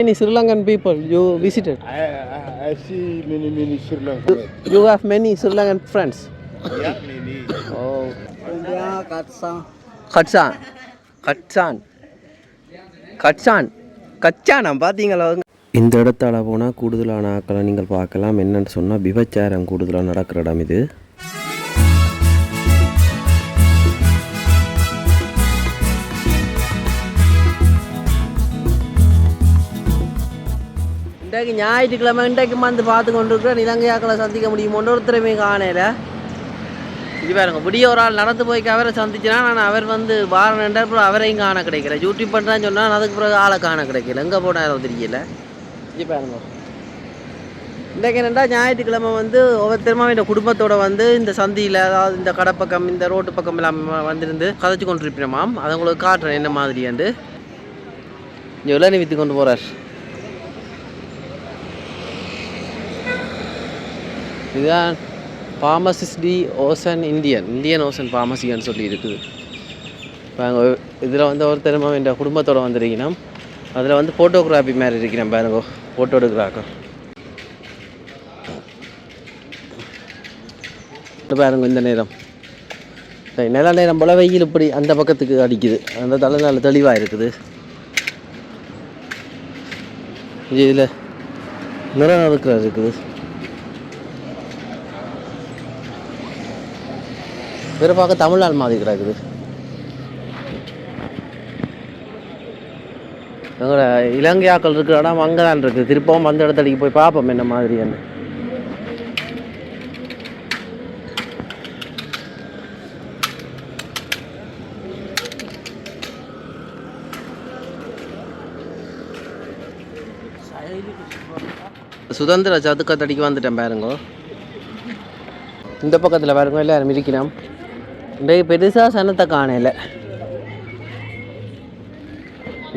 Many Sri Lankan people you visited? I see many Sri Lankan. You have many Sri Lankan friends? Yeah, many. Oh. India, Katsa. Katsan. Katsan. Katsan. கச்சானா பார்த்தீங்களா? இந்த இடத்தால போனால் கூடுதலான ஆக்களை நீங்கள் பார்க்கலாம். என்னென்னு சொன்னால் விபச்சாரம் கூடுதலாக நடக்கிற இடம் இது. இன்றைக்கு ஞாயிற்றுக்கிழமை இன்றைக்கு வந்து பார்த்து கொண்டு இருக்கிற இலங்கையாக்களை சந்திக்க முடியுமோன்ற ஒருத்தரமே காணையில். இது பாருங்க, விடிய ஒரு ஆள் நடந்து போய் அவரை சந்திச்சுனா நான் அவர் வந்து வாரம் ரெண்டாயிரம் அப்புறம் அவரையும் காண கிடைக்கல. யூடியூப் பண்ணுறான்னு சொன்னால் அதுக்கு பிறகு ஆளை காண கிடைக்கல. எங்கே போனாலும் தெரியல. இது பாருங்க, இன்றைக்கு என்னென்னா ஞாயிற்றுக்கிழமை வந்து ஒவ்வொருத்தருமா இந்த குடும்பத்தோடு வந்து இந்த சந்தியில், அதாவது இந்த கடப்பக்கம் இந்த ரோட்டு பக்கம் எல்லாம் வந்துருந்து கதைச்சு கொண்டு இருப்பினமாம். அதை உங்களுக்கு காட்டுறேன் என்ன மாதிரி வந்து. இங்கே இளநீ விற்று கொண்டு போகிறார். இதுதான் pharmacist the ocean Indian ocean ஃபார்மசின்னு சொல்லி இருக்குது. பாருங்க, இதில் வந்து ஒருத்தரமா என் குடும்பத்தோடு வந்துருக்கணும். அதில் வந்து ஃபோட்டோகிராஃபி மாதிரி இருக்கிறேன். பாருங்க, ஃபோட்டோ எடுக்கிறாக்க பாருங்க. இந்த நேரம் நல்ல நேரம் போல் வெயில் இப்படி அந்த பக்கத்துக்கு அடிக்குது. அந்த தலை நல்ல தெளிவாக இருக்குது. இதில் நிறம் இருக்குது. வேறு பார்க்க தமிழ்நாடு மாதிரி கிடக்குது. எங்களோட இலங்கையாக்கள் இருக்கிற இடம் அங்கே தான் இருக்குது. திருப்பவும் அந்த இடத்துக்கு போய் பார்ப்போம் என்ன மாதிரின்னு. சுதந்திர சதுக்கத்தடிக்கு வந்துட்டேன் பாருங்க. இந்த பக்கத்தில் பாருங்க எல்லாரும் இருக்கணும். இன்றைக்கு பெருசாக சனத்தை காணையில்.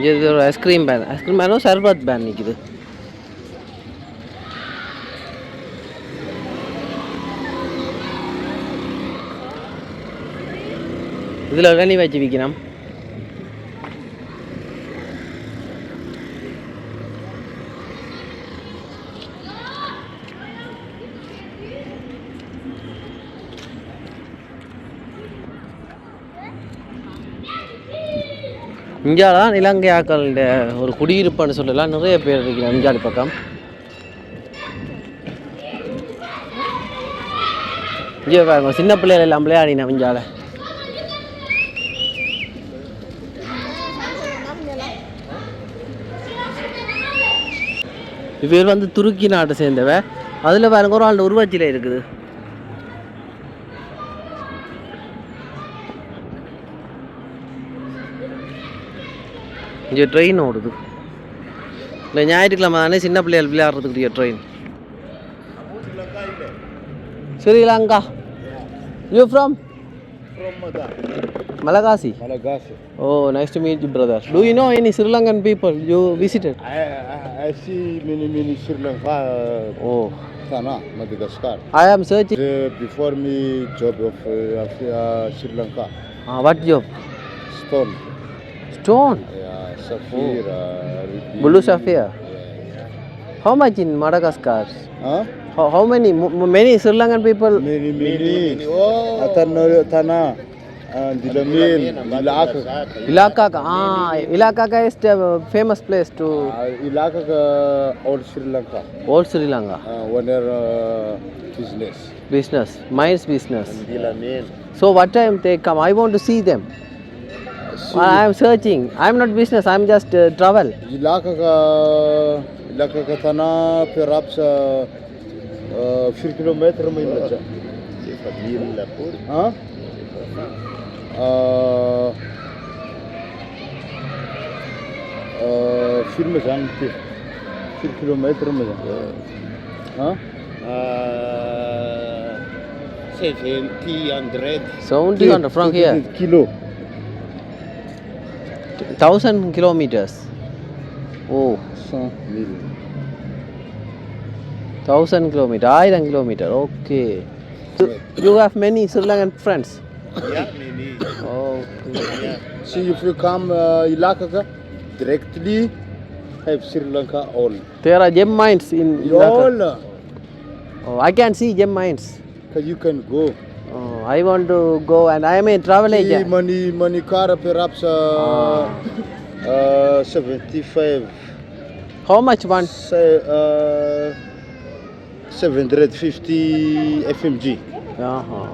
இது ஒரு ஐஸ்கிரீம் பேனும் சர்பத் பேன் நிற்குது. இதில் இளநீ வச்சு விற்கணும். இங்கே தான் இலங்கையாக்களுடைய ஒரு குடியிருப்புன்னு சொல்லலாம். நிறைய பேர் இருக்கிறாங்க இஞ்சாடி பக்கம். இங்கே பாருங்க, சின்ன பிள்ளைகள் எல்லாம் விளையாடினேன் இஞ்சால. இவர் வந்து துருக்கி நாட்டை சேர்ந்தவ. அதில் பாருங்க ஒரு ஆள் உருவச்சில இருக்குது. இங்கே ட்ரெயின் ஓடுது. இல்லை ஞாயிற்றுக்கிழமை தானே சின்ன பிள்ளைகள் விளையாடுறதுக்குரிய train. Sri Lanka. You from? Malagasy. Oh, nice to meet you, brother. Do you know any Sri Lankan people you visited? I see many Sri Lanka. Oh. Sana, Madagascar. I am searching. Before me job of Sri Lanka. What job? Stone. Sapphire. Blue sapphire. How much in Madagascar? Huh? How many Sri Lankan people? Many. Tana. Dilamin. Ilakaka. Ilakaka is the famous place to. Ilakaka old Sri Lanka. Old Sri Lanka. One business. Mine's business. Dilamin. So what time they come? I want to see them. I am searching. I am not business. I am just travel. Ilakaka Tana perhaps 4 kilometers में लगा. हाँ? फिर में जानते 4 kilometre में हाँ 700 from here. Kilo. 1000 kilometers. Oh. 1000 kilometers. 1000 kilometers. Okay. So you have many Sri Lankan friends? Yeah, many. Oh. Yeah. See if you come Ilakaka directly have Sri Lanka all. There are gem mines in Dhaka. All. Oh, I can see gem mines. You can go. Oh, I want to go and I am a travel agent. Money car perhaps 75. How much one? Say 750 FMG. Uh-huh.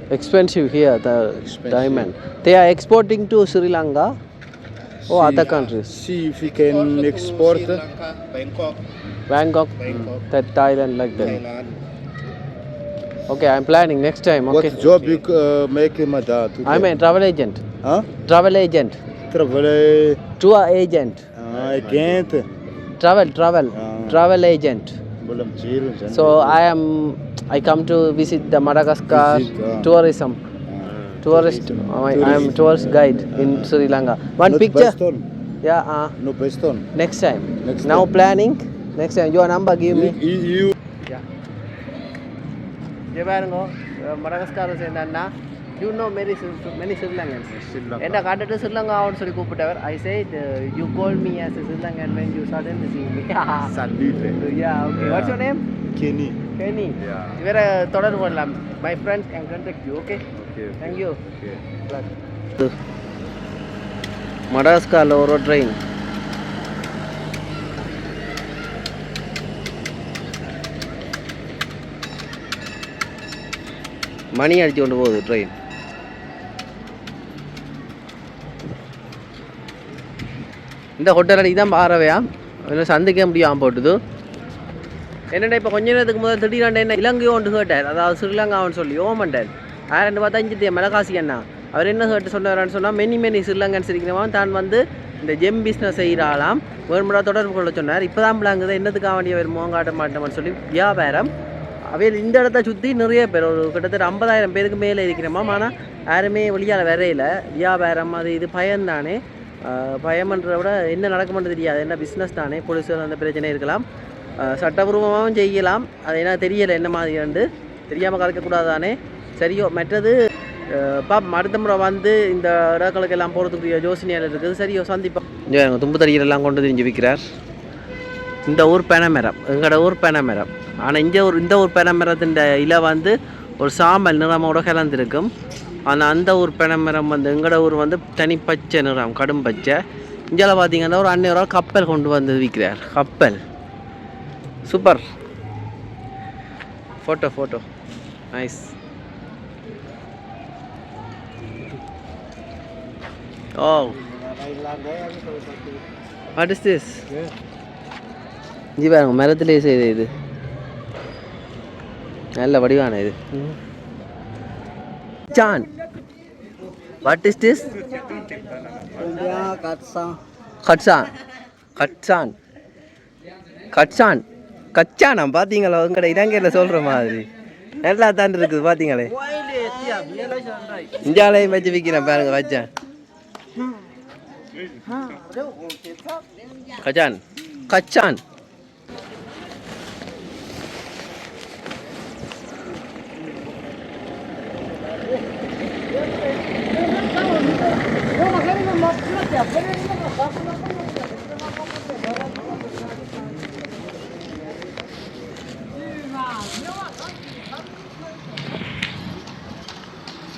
Expensive here, the Expensive. diamond. They are exporting to Sri Lanka or other countries. See if we can export. Bangkok, that Thailand like that. Okay, I'm planning next time. Okay. What job you make in Mada? I'm a travel agent. Huh? Travel agent. Travel Tour agent. agent. Travel. Ah. Travel agent. Belum ciru. So I come to visit the Madagascar Visit, tourism. Tourist. I am tourist guide in Sri Lanka. One Not picture. Baston. Yeah. No Baston. Next time. Next Now time. planning. Next time. Your number give me. You Yeah. பாருங்க மடகஸ்காரை சேர்ந்தான்னா you know many Sri Lankans என்ன காட்டுட்டு ஸ்ரீலங்கான்னு சொல்லி கூப்பிட்டவர் I say you call me as Sri Lankan when you suddenly see me yeah okay what's your name Kenny. Kenny Yeah. இவரை தொடர்பு கொள்ளலாம் my friends can contact you okay thank you மடகஸ்காரில் ஒரு ட்ரெயின் மணி அடிச்சு கொண்டு போகுது ட்ரெயின் இந்த ஹோட்டல் அடிக்கு தான் பாறவையா அதில் சந்திக்க முடியாமல் போட்டுது என்னென்ன இப்போ கொஞ்ச நேரத்துக்கு முதல் திடீரெண்டு என்ன இலங்கையோ ஒன்று கேட்டார் அதாவது ஸ்ரீலங்கான்னு சொல்லி ஓமண்டார் 2025 மலகாசி அண்ணா அவர் என்ன கேட்டு சொன்னார்னு சொன்னால் மெனி ஸ்ரீலங்கன்ஸ் இருக்கிறவன் தான் வந்து இந்த ஜெம் பிஸ்னஸ் செய்கிறாலாம் வேறுமுறை தொடர்பு கொள்ள சொன்னார் இப்போ தான் பிளாங்குது என்னத்துக்காக வேண்டிய வருமோ காட்ட மாட்டோம்னு சொல்லி வியாபாரம் அவையில் இந்த இடத்த சுற்றி நிறைய பேர் ஒரு கிட்டத்தட்ட 50,000 பேருக்கு மேலே இருக்கிறோமா ஆனால் யாருமே வெளியால் வரையில வியாபாரம் அது இது பயம்தானே பயம்ன்றத விட என்ன நடக்குமென்னு தெரியாது என்ன பிஸ்னஸ் தானே போலீஸ் அந்த பிரச்சனை இருக்கலாம் சட்டபூர்வமாகவும் செய்யலாம் அது என்ன தெரியலை என்ன மாதிரி தெரியாமல் கலக்கக்கூடாது தானே சரியோ மற்றது அடுத்த முறை வந்து இந்த இடங்களுக்கெல்லாம் போகிறதுக்குரிய யோசனையால் இருக்குது சரியோ சந்திப்போம் எங்கள் தும்பு தடிகளெல்லாம் கொண்டு தெரிஞ்சு விற்கிறார் இந்த ஊர் பெனமரம் எங்களோட ஊர் பெனமரம் ஆனால் இந்த ஊர் பெனமரத்தின் இலை வந்து ஒரு சாம்பல் நிறமோட கலந்துருக்கும் ஆனால் அந்த ஊர் பெனமரம் வந்து எங்களோட ஊர் வந்து தனி பச்சை நிறம் கடும் பச்சை இந்தியாவில் பார்த்தீங்கன்னா ஒரு அன்னையோட கப்பல் கொண்டு வந்து விற்கிறார் கப்பல் super photo nice oh what is this இது பாருங்க மரத்திலே செய்த இது நல்ல வடிவான இது சான் வாட் இஸ் திஸ் India கட்சான் கச்சானா பார்த்தீங்களா உங்கள்கிட்ட இலங்கையில் சொல்கிற மாதிரி நல்லா தான் இருக்குது பார்த்தீங்களே இந்தியாவிலையும் வச்சு விற்கிறேன் பாருங்க கச்சான்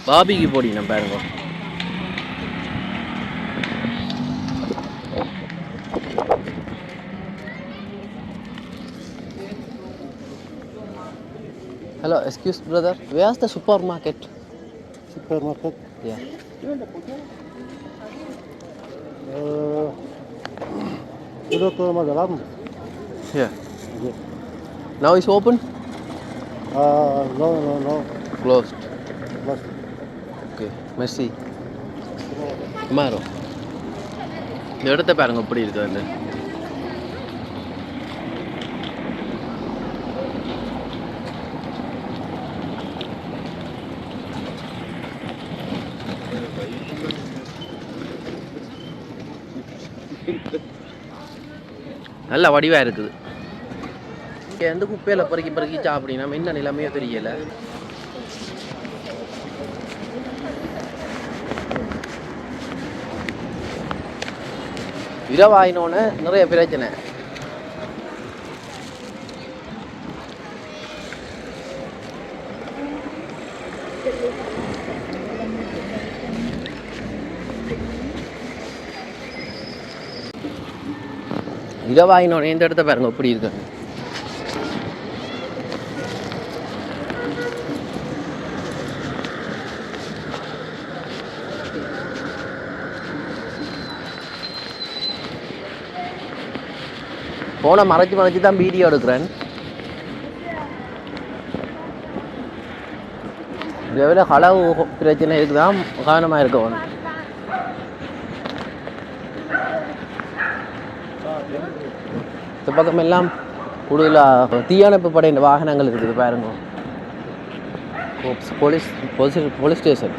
பாபிக்கு போடி நான் பாருங்க Hello, excuse brother. Where's the supermarket? Supermarket. Yeah. Sudah ke dalam. Yeah. Now it's open? No. Closed. Okay, merci. Tomorrow. இந்த இடத்த பாருங்க எப்படி இருக்கு வந்து நல்ல வடிவாக இருக்குது இங்கே வந்து குப்பையில் பொறுக்கி சாப்பிடினா என்ன நிலைமையோ தெரியலை இரவாயினோன்னு நிறைய பிரச்சனை. இரவாயினோட இந்த இடத்த பாருங்க எப்படி இருக்கு. போன மறைச்சு தான் வீடியோ எடுக்கிறேன். இதை களவு பிரச்சனை இருக்குதான் கவனமாக இருக்கணும். இந்த பக்கம் எல்லாம் கூடுதலாக தீயணைப்பு படையின் வாகனங்கள் இருக்குது பாருங்க. Police station.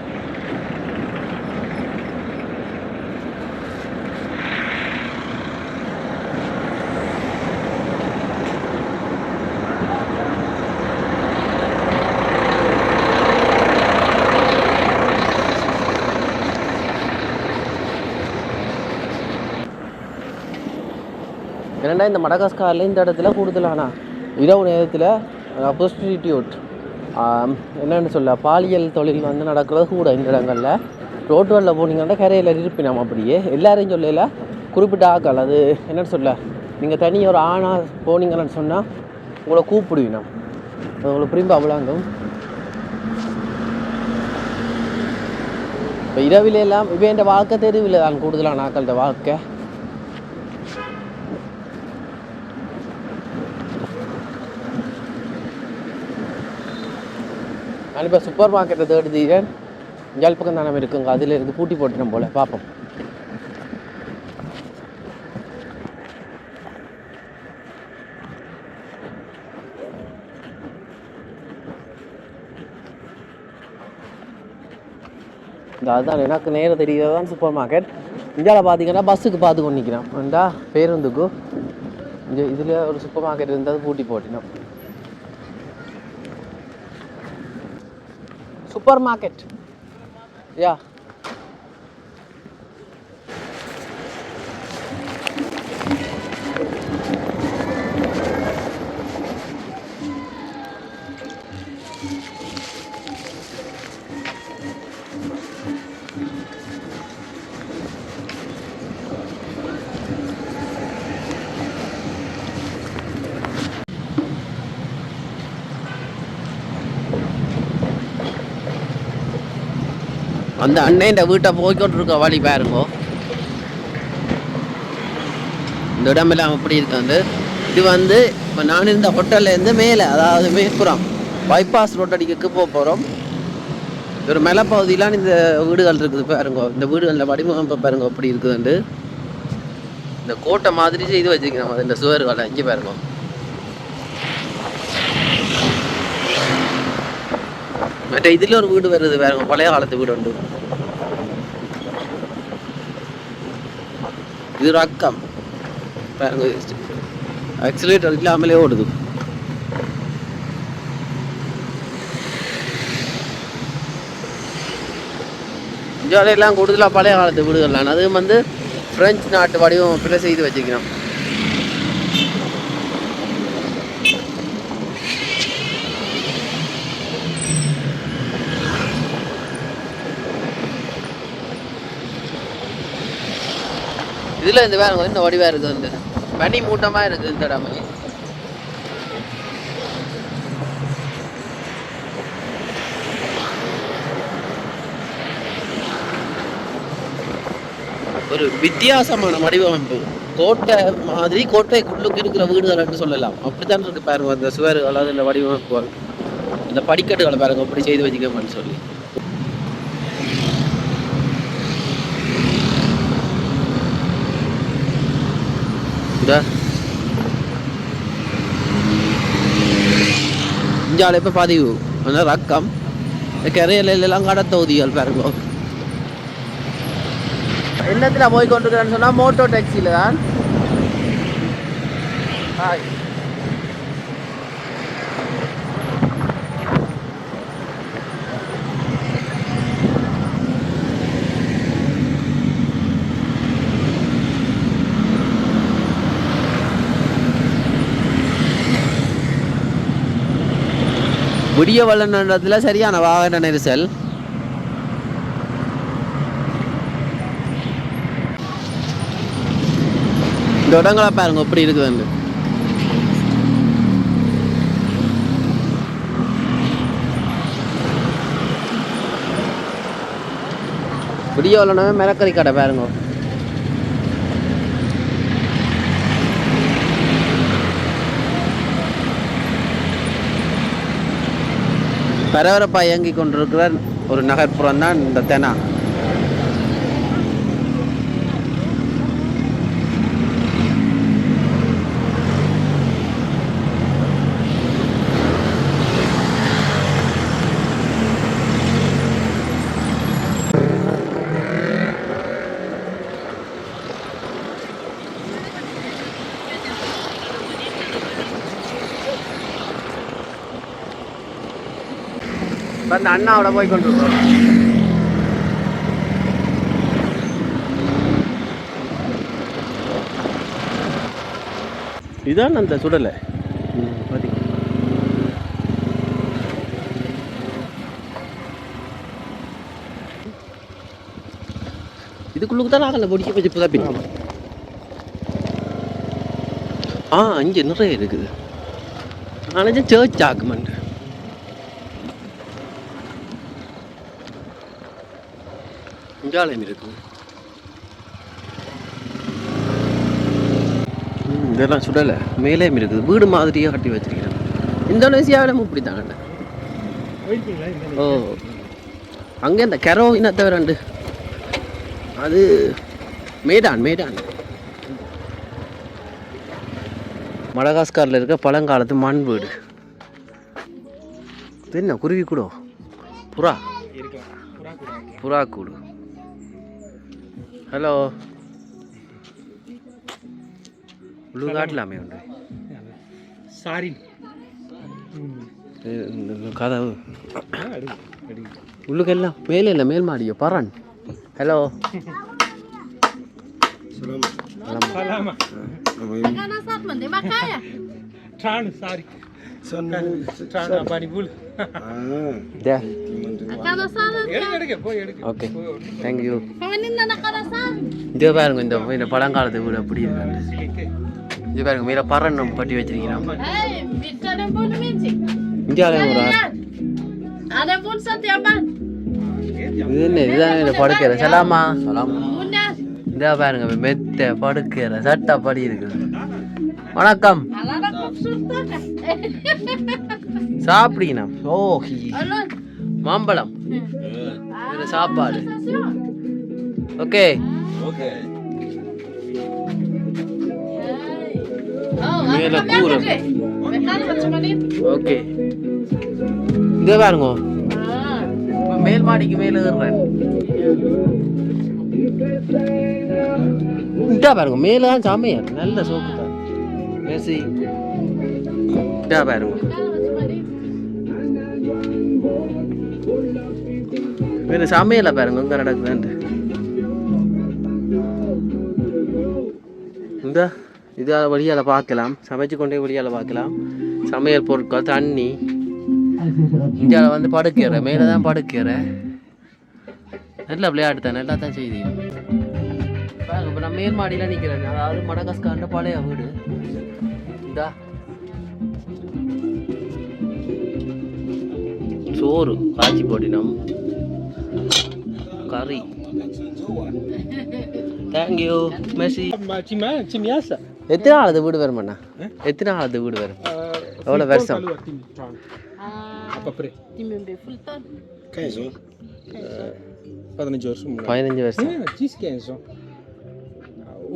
ஏன்னா இந்த மடகாஸ்காரில் இந்த இடத்துல கூடுதலானா இரவு நேரத்தில் ப்ரோஸ்டிடியூட் என்னென்னு சொல்ல பாலியல் தொழில் வந்து நடக்கிறது கூட இந்த இடங்களில். ரோட்டுகளில் போனீங்கன்னா கரையில் இருப்பினோம். அப்படியே எல்லாரையும் சொல்லல, குறிப்பிட்ட ஆக்கள். அது என்னென்னு சொல்ல, நீங்கள் தனி ஒரு ஆணாக போனீங்கன்னு சொன்னால் உங்களை கூப்பிடுவினோம். அது உங்களுக்கு புரியும்பா அவ்வளோங்கும். இப்போ இரவில் எல்லாம் இப்போ என் வாழ்க்கை தெருவில் தான் கூடுதலான ஆக்கள்கிட்ட வாழ்க்கை. நான் இப்போ சூப்பர் மார்க்கெட்டை தேடுதீரன். ஜால் பக்கம் தானே இருக்குங்க, அதில் இருந்து பூட்டி போட்டுட்டோம் போல். பார்ப்போம். அதுதான் எனக்கு நேரம் தெரிகிறது தான் சூப்பர் மார்க்கெட். இந்தியாவில் பார்த்தீங்கன்னா பஸ்ஸுக்கு பார்த்து கொண்டு நிற்கிறோம். வேண்டா பேருந்துக்கு இங்கே இதில் ஒரு சூப்பர் மார்க்கெட் இருந்தால் பூட்டி போட்டினோம். Supermarket. Yeah. அந்த அண்ணன் வீட்டை போய்கிட்டு இருக்க வழி பாருங்கோ. இந்த இடமெல்லாம் அப்படி இருக்கு. இது வந்து இப்போ நான் இருந்த ஹோட்டல்லேருந்து மேலே, அதாவது மேற்புறம் பைபாஸ் ரோட் அடிக்க போகிறோம். ஒரு மலைப்பகுதியிலாம் இந்த வீடுகள் இருக்குது பாருங்கோ. இந்த வீடுகளில் வடிவமைப்பு பாருங்க அப்படி இருக்குதுண்டு. இந்த கோட்டை மாதிரி செய்து வச்சுக்கணும். அது இந்த சுவர்களை இங்கே பாருங்கோ. மற்ற இதில் ஒரு வீடு வருது பாருங்க, பழைய காலத்து வீடு உண்டு. இது ரக்கம் பாருங்க, ஆக்சிலேட்டர் இல்லாமலே ஓடுது. இந்தியாவிலாம் கூடுதலாக பழைய காலத்து வீடுகள்லாம். அதுவும் வந்து பிரெஞ்சு நாட்டு வடிவமைப்பில் செய்து வச்சுக்கணும். இதில் இந்த வேற இந்த வடிவாக இருக்குது. வந்து பனி மூட்டமாக இருக்குது இந்த இடம். ஒரு வித்தியாசமான வடிவமைப்பு. கோட்டை மாதிரி கோட்டைக்குள்ளுக்கு இருக்கிற வீடுகள் சொல்லலாம். அப்படித்தான் இருக்கு பாருங்க. அந்த சுவர்கள், அதாவது இந்த வடிவமைப்பு, இந்த படிக்கட்டுகளை பாருங்க அப்படி செய்து வச்சுக்கோன்னு சொல்லி. இந்தியாவில் இப்போ பதிவு ஆனால் ரக்கம் கரையிலாம் கடத்தொகுதிகள் பாருங்க. என்னத்தில் போய் கொண்டிருக்கிறேன்னு சொன்னால் மோட்டோ டாக்ஸியில் தான். ஹாய், விடிய வளர்ந்ததுல சரியான வாகன நெரிசல். இந்த இடங்களை பாருங்க எப்படி இருக்குதுன்னு. விடிய வளர்ந்தவே மிளக்கறி கடை பாருங்க. பரபரப்பாக இயங்கி கொண்டிருக்கிற ஒரு நகர்ப்புறம் தான் இந்த தெனா. அந்த அண்ணாவோட போய் கொண்டிருக்கோம். இதான் அந்த சுடலை இதுக்குள்ளுக்கு தான் நாங்கள் பொடிக்க வச்சு புதப்பினோம். இங்கே நிறைய இருக்குது. ஆனால் சர்ச் ஆகுமெண்ட் இங்காலயம் இருக்குது. இதெல்லாம் சுடலை, மேலேயும் இருக்குது. வீடு மாதிரியே கட்டி வச்சிருக்கிறேன். இந்தோனேசியாவிலும் இப்படி தாங்க. ஓ, அங்கே இந்த கெரோ இனத்தை ரெண்டு அது மேடான் மடகாஸ்காரில் இருக்க பழங்காலத்து மண் வீடு. என்ன குருவி கூடோ புறா கூடு. ஹலோ உள்ளு காட்டலாமே உண்டு சாரி கதவு உள்ளுக்கெல்லாம் மேலே இல்லை மேல் மாடியோ பரான். Hello Salama. Nakana saat mende makaya. Tran sari. Tran abani bul. Dah. Nakana saat. Edukku போய் edukku. Okay. Thank you. Kawaninna nakana saat. இது பாருங்க இந்த பழங்காலத்து வீடு அப்படி இருக்கு. இது பாருங்க மேல பரன்னம் பட்டி வச்சிருக்காங்க. Hey, bicara pun minci. இங்க ஒரு Ada pun setiapan. இது என்ன இதுதான் படுக்கிற சலாமா சலாம். Bunda. இந்த பாருங்க மெத்த படுக்கிற சட்டா படி இருக்குது. வணக்கம். Alana kopsurta. சாப்பிடுங்கண்ணா. ஓஹி Alon. மாம்பழம் இது சாப்பாடு. ஓகே மேல கூரை. ஓகே இதே பாருங்க மேல் மாடிக்கு மேல ஏறுறேன். இதா பாருங்க மேல தான் சாமையா நல்ல சோப்பு தான் மேசி. இதா பாருங்க வேறு சமையலை பாருங்க இங்கே நடக்குதுன்ட்டு. இந்த இதை வழியால் பார்க்கலாம், சமைச்சு கொண்டே வழியால் பார்க்கலாம். சமையல் பொருட்கள் தண்ணி இந்தியாவில் வந்து படுக்கிற மேலே தான் படுக்கிற நல்லா விளையாட்டு தான் நல்லா தான் செய்தி. இப்போ நான் மேல் மாடியில் நிற்கிறேன். அதாவது மடகாஸ்கார்ன்ற பழைய வீடு. இந்தா சோறு காய்ச்சி போட்டினோம் கறி. Thank you Mercy. Cimiasa. எத்தனை ஆளுது வீடு வருமாண்ணா? எத்தனை ஆளுது வீடு வரும்? எவ்வளோ வருஷம்? Apa pre? Timimbe full ton. 15 வருஷம். 15 வருஷம். Cheese 15.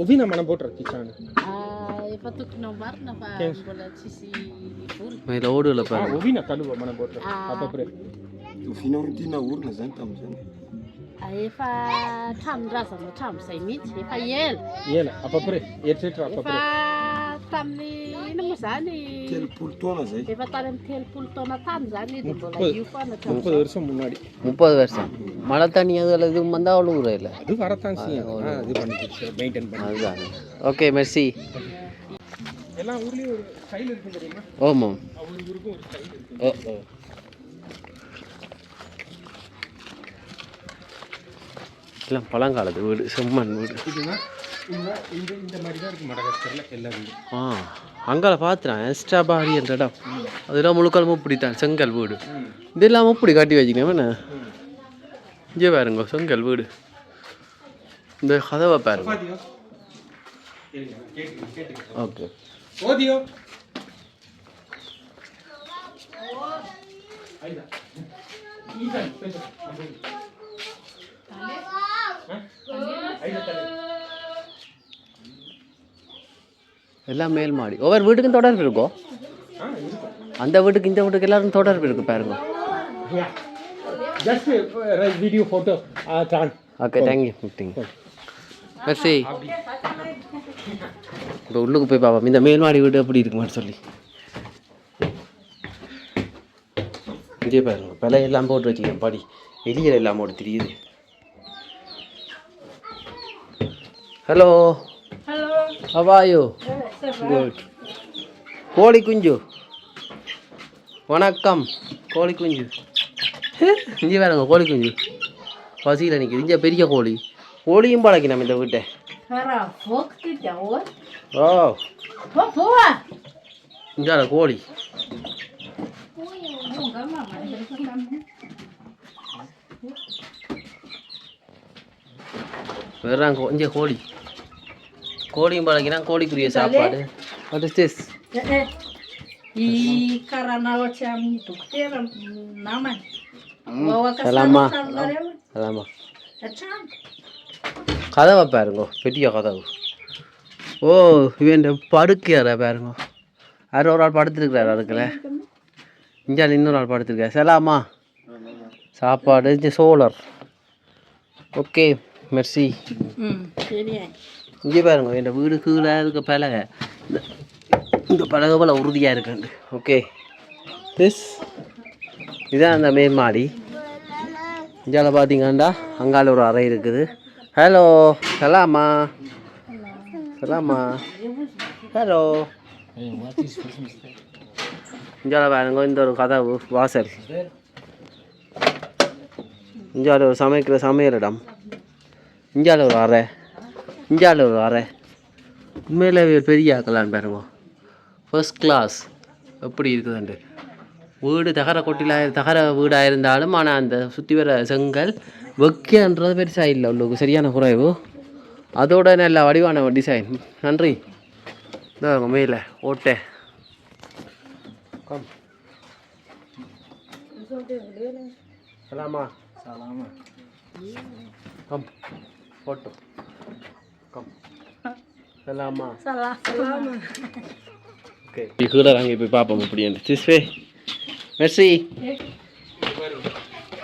Ovina mana botra kichana. Patuk nomor napa bola sisi full. மேலே ஓடுல பாருங்க. Ovina kaluwa mana botra. Apa pre? Ovina urtina urna zantam zan. Efa tham rasa mo tham sai mit efa yel. Yela, apa pre? Etc. Apa pre? Efa tham ni namu sani. Tel pultona zai. Efa taram tel pultona tham zani di bola yufa na tham. 30 வருஷம் முன்னாடி. 30 வருஷம். மழை தண்ணி அதில் இது வந்தால் அவ்வளோ ஊரே இல்லை. அது வரத்தான் செய்யும். இது பண்ணி மெயின்டைன் பண்ணி. அதுதான். Okay Mercy. எல்லா ஊர்லயும் ஒரு ஸ்டைல் இருக்கு தெரியுமா? ஆமாம். ஒவ்வொரு ஊருக்கும் ஒரு ஸ்டைல் இருக்கு. ஓ எல்லாம் பழங்காலத்து வீடு, செம்மண் வீடு. இதுதான் இந்த மாதிரி தான் இருக்குது மடகாஸ்கரில் எல்லா வீடும். அங்கே பார்த்துறேன் எஸ்டாபாரி என்ற இடம், அதெல்லாம் முழுக்கால் முப்படித்தான் செங்கல் வீடு. இதெல்லாம் முப்படி காட்டி வச்சுக்கணும் என்ன. இங்கே பாருங்க செங்கல் வீடு, இந்த கதவை பாருங்க. ஓகே ஓதியோ எல்லாம் மேல் மாடி. ஒவ்வொரு வீட்டுக்கும் தொடர்பு இருக்கும், அந்த வீட்டுக்கு இந்த வீட்டுக்கு எல்லாரும் தொடர்பு இருக்கு பாருங்க. Just video photo okay thank you. சரி இப்போ உள்ளுக்கு போய் பார்ப்போம் இந்த மேல் மாடி வீடு எப்படி இருக்குமான்னு சொல்லி. இங்கே பாருங்க பிள்ளை எல்லாம் போட்டு வச்சுக்கேன், படி எலிகள் எல்லாம் போட்டு தெரியுது. ஹலோ அவாயோ குட். கோழி குஞ்சு வணக்கம். கோழி குஞ்சு இங்கே பாருங்க, கோழி குஞ்சு பசியில் நிற்கிது. இங்கே பெரிய கோழி, கோழியும் பழக்கி நம்ம இந்த வீட்டை. ஓ இங்கே கோழி. வேறாங்க இங்கே கோழி, கோழியும் பழக்கினா கோழிக்குரிய சாப்பாடு. What is this? Salama Salama. கதவை பாருங்க, பெரிய கதவு. ஓ இவன் படுக்கையார பாருங்க, யாரோ ஒரு ஆள் படுத்துருக்கிறாரு அதுக்குல. இங்கே இன்னொரு ஆள் படுத்துருக்காரு. சலாமா சாப்பாடு இங்கே சோலர். Okay Mercy. இங்கே பாருங்க என் வீடு கீழே இருக்க பலகை, இந்த பலகை போல் உறுதியாக இருக்குண்டு. ஓகே திஸ் இதுதான் அந்த மேல் மாடி. இங்கே பார்த்தீங்கண்டா அங்கால ஒரு அறை இருக்குது. ஹலோ சலாமா சலாமா. ஹலோ இங்கே பாருங்க இந்த ஒரு கதவு வாசல். இங்கே ஒரு சமைக்கிற சமையல் இடம். இங்கே ஒரு அறை, இங்கே ஒரு அறை. உண்மையிலே பெரிய ஆக்கலான்னு பாருங்க, ஃபர்ஸ்ட் கிளாஸ் எப்படி இருக்குதுண்டு. வீடு தகர வீடாக இருந்தாலும் ஆனால் அந்த சுற்றி வர செங்கல் வெக்கைன்றது பெருசாக இல்லை, உள்ளுக்கு சரியான குறைவு. அதோட நல்ல வடிவான டிசைன். நன்றி. இதாங்க மேலே ஓட்டை. Come Salama Salama. Come photo come Salama Salama. Okay கீழே வாங்கி போய் பார்ப்போம் இப்படி. திஸ்வே மெர்சி.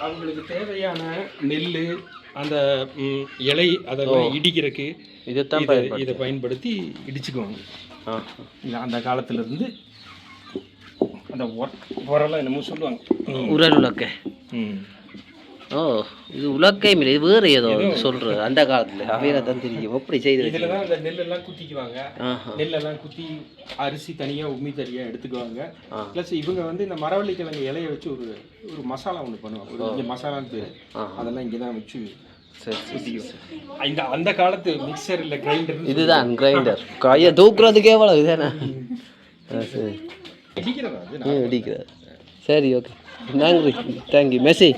அவங்களுக்கு தேவையான நெல் அந்த இலை அதெல்லாம் இடிக்கிறதுக்கு இதை பயன்படுத்தி இடிச்சுக்குவாங்க. அந்த காலத்திலேருந்து அந்த உரலாம் என்னமோ சொல்லுவாங்க, உரல் உலக்கை. ஓ இது உலக்கை மில், இது வேறு ஏதோ சொல்கிறது அந்த காலத்தில் அவையில தான் தெரியும் எப்படி செய்து. இதில் தான் அந்த நெல்லெல்லாம் குத்திக்குவாங்க. நெல்லெல்லாம் குத்தி அரிசி தனியாக உம்மி தனியாக எடுத்துக்குவாங்க. ப்ளஸ் இவங்க வந்து இந்த மரவள்ளி கிழங்கு இலையை வச்சு ஒரு மசாலா ஒன்று பண்ணுவாங்க, ஒரு இங்கே மசாலான்னு பேர். அதெல்லாம் இங்கே தான் வச்சு அந்த காலத்து மிக்சர் இல்லை கிரைண்டர். இதுதான் கிரைண்டர், கையை தூக்குறதுக்கே எவ்வளோ இதுதானே. சரி இடிக்கிறதா? இடிக்கிறார். சரி ஓகே நன்றி தேங்க்யூ மெர்சி.